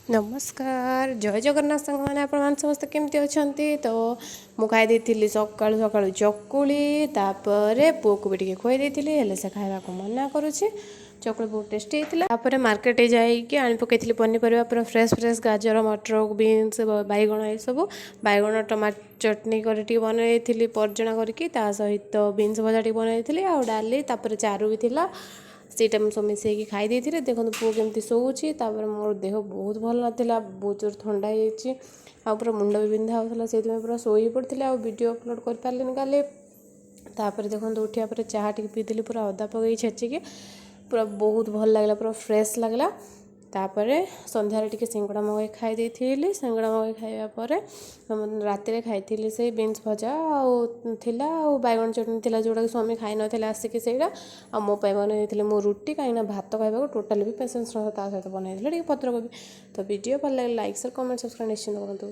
नमस्कार जय जगन्नाथ सांग मैंने आप समस्त केमती अच्छा तो मु खाई सका सका चकुली तापर पुओ को भी टे खुई हेल्ले से खावा को मना करुच्छे चकुली बहुत टेस्टी होता मार्केट जाइए आनी पकई पनीपरिया पूरा फ्रेश फ्रेश गाजर मटर बीन्स बैगण ये सब बैगण टमाटो चटनी कर बनई परजना करके सहित बीन्स भजा टी बनई आ डाली चारू भी थिला सीटा मुझे मिसेक खाई देखो पुओ केमती शोची मोर देह बहुत भल नाला बहुत जोर ठंडा हो पूरा मुंड भी बिंधा होता से पूरा शोई पड़ती आ वीडियो अपलोड कर पारे काले देखो उठिया पर चाह टी पीदेली पूरा अदा पकई छेचिकी पूरा बहुत भल लगला पूरा फ्रेश लगला तापर संध्यारे टिके सिंगड़ा मगई खाई सिंगड़ा मगई खाइबापर राति खाई से बीन्स भजा आला बैगण चटनी थी जोटा कि स्वामी खाई ना आसिक से मो बनई मो रुटी कहीं भात खाइबा टोटाल भी पेसेंस सहित बनई पत्रकोबी तो वीडियो भल लगे लाइक शेयर कमेंट सब्सक्राइब निश्चिंत करूँ।